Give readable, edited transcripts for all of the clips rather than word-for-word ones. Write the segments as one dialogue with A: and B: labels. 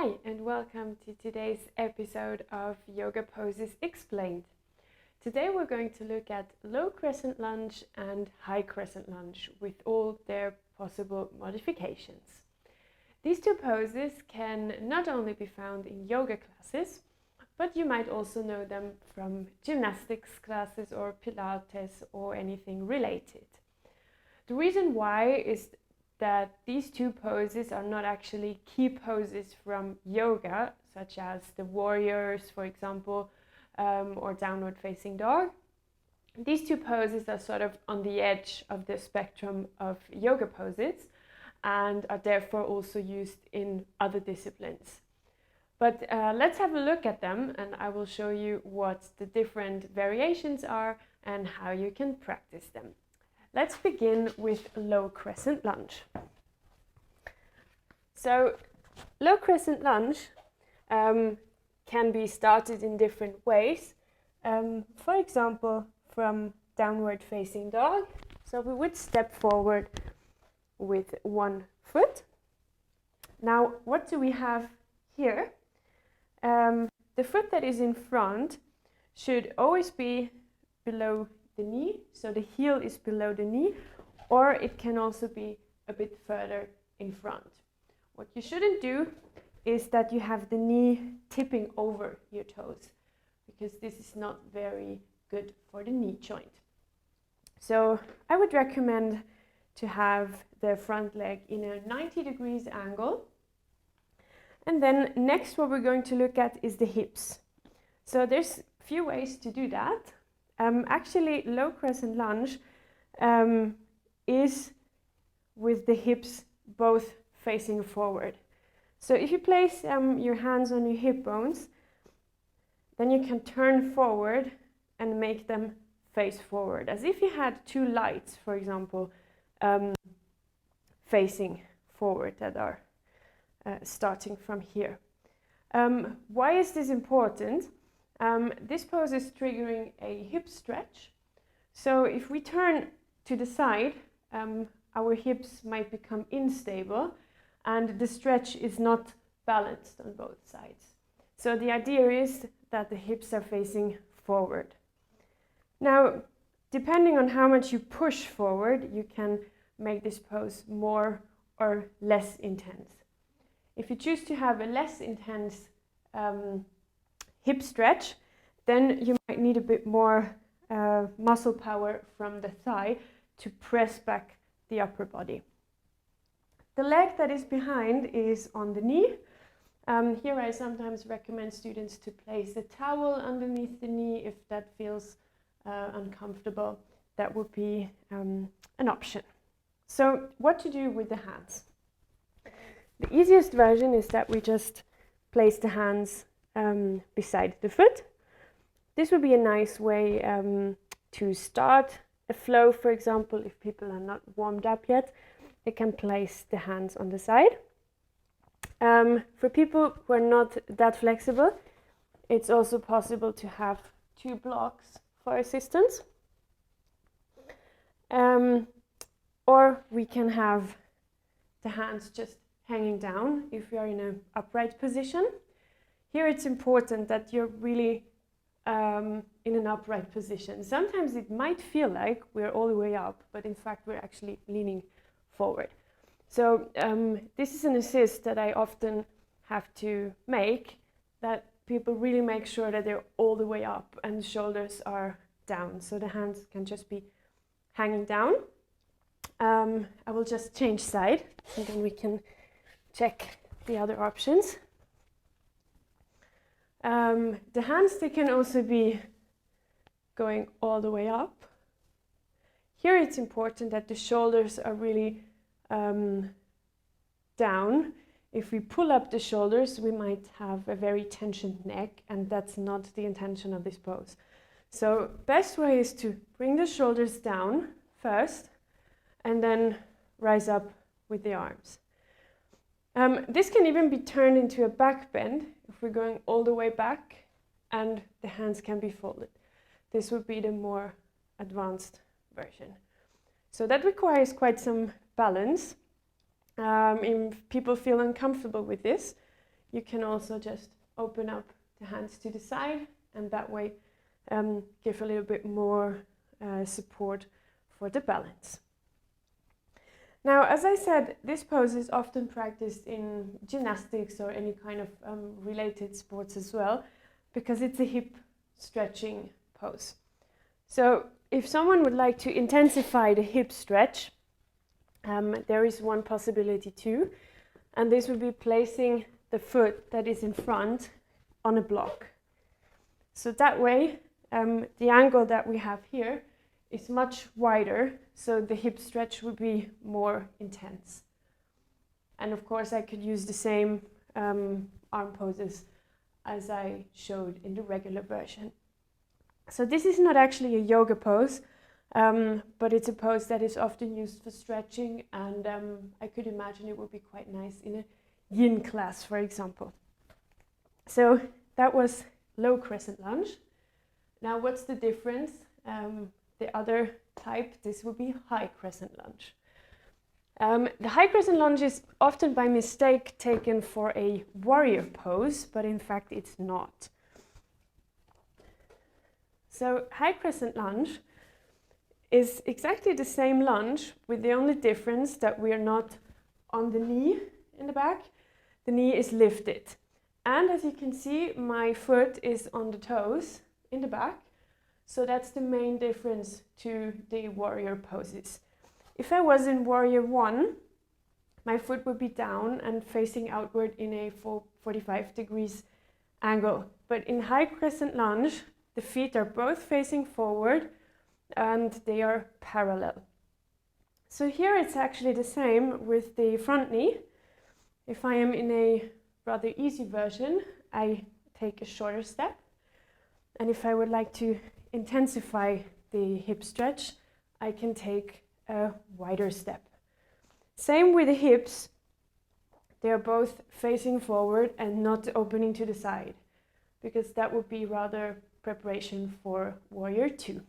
A: Hi, and welcome to today's episode of Yoga Poses Explained. Today we're going to look at low crescent lunge and high crescent lunge with all their possible modifications. These two poses can not only be found in yoga classes, but you might also know them from gymnastics classes or Pilates or anything related. The reason why is that these two poses are not actually key poses from yoga, such as the warriors, for example, or downward facing dog. These two poses are sort of on the edge of the spectrum of yoga poses and are therefore also used in other disciplines. But let's have a look at them, and I will show you what the different variations are and how you can practice them. Let's begin with low crescent lunge. So, low crescent lunge can be started in different ways. For example, from downward facing dog. So we would step forward with one foot. Now, what do we have here? The foot that is in front should always be below the knee, so the heel is below the knee, or it can also be a bit further in front. What you shouldn't do is that you have the knee tipping over your toes, because this is not very good for the knee joint. So I would recommend to have the front leg in a 90 degrees angle. And then next what we're going to look at is the hips. So there's a few ways to do that. Actually, low crescent lunge is with the hips both facing forward. So if you place your hands on your hip bones, then you can turn forward and make them face forward, as if you had two lights, for example, facing forward that are starting from here. Why is this important? This pose is triggering a hip stretch. So if we turn to the side, our hips might become unstable and the stretch is not balanced on both sides. So the idea is that the hips are facing forward. Now, depending on how much you push forward, you can make this pose more or less intense. If you choose to have a less intense hip stretch, then you might need a bit more muscle power from the thigh to press back the upper body. The leg that is behind is on the knee. Here I sometimes recommend students to place a towel underneath the knee if that feels uncomfortable. That would be an option. So what to do with the hands? The easiest version is that we just place the hands beside the foot. This would be a nice way to start a flow, for example, if people are not warmed up yet, they can place the hands on the side. For people who are not that flexible, it's also possible to have two blocks for assistance. Or we can have the hands just hanging down if we are in an upright position. Here it's important that you're really in an upright position. Sometimes it might feel like we're all the way up, but in fact we're actually leaning forward. So this is an assist that I often have to make, that people really make sure that they're all the way up and the shoulders are down. So the hands can just be hanging down. I will just change side and then we can check the other options. The hands, they can also be going all the way up. Here it's important that the shoulders are really down. If we pull up the shoulders, we might have a very tensioned neck, and that's not the intention of this pose. So best way is to bring the shoulders down first and then rise up with the arms. This can even be turned into a back bend if we're going all the way back and the hands can be folded. This would be the more advanced version. So that requires quite some balance. If people feel uncomfortable with this, you can also just open up the hands to the side and that way give a little bit more support for the balance. Now, as I said, this pose is often practiced in gymnastics or any kind of related sports as well, because it's a hip stretching pose. So if someone would like to intensify the hip stretch, there is one possibility too, and this would be placing the foot that is in front on a block. So that way, the angle that we have here is much wider, so the hip stretch would be more intense. And of course, I could use the same arm poses as I showed in the regular version. So this is not actually a yoga pose, but it's a pose that is often used for stretching, and I could imagine it would be quite nice in a Yin class, for example. So that was low crescent lunge. Now what's the difference? The other type, this would be high crescent lunge. The high crescent lunge is often by mistake taken for a warrior pose, but in fact it's not. So high crescent lunge is exactly the same lunge, with the only difference that we are not on the knee in the back. The knee is lifted. And as you can see, my foot is on the toes in the back. So that's the main difference to the warrior poses. If I was in warrior 1, my foot would be down and facing outward in a 45 degrees angle. But in high crescent lunge, the feet are both facing forward and they are parallel. So here it's actually the same with the front knee. If I am in a rather easy version, I take a shorter step. And if I would like to intensify the hip stretch, I can take a wider step. Same with the hips. They are both facing forward and not opening to the side, because that would be rather preparation for warrior 2.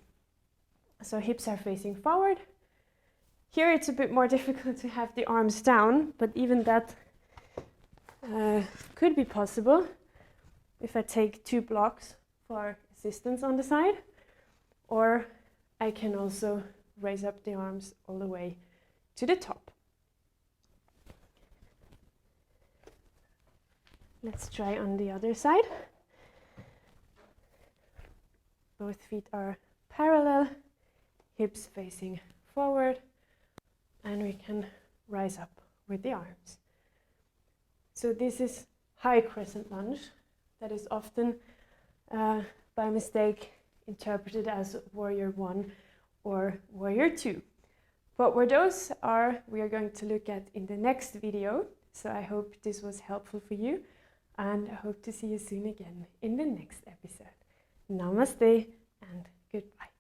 A: So hips are facing forward. Here it's a bit more difficult to have the arms down, but even that could be possible if I take 2 blocks for assistance on the side, or I can also raise up the arms all the way to the top. Let's try on the other side. Both feet are parallel, hips facing forward, and we can rise up with the arms. So this is high crescent lunge that is often by mistake interpreted as warrior 1 or warrior 2. But where those are, we are going to look at in the next video. So I hope this was helpful for you, and I hope to see you soon again in the next episode. Namaste and goodbye.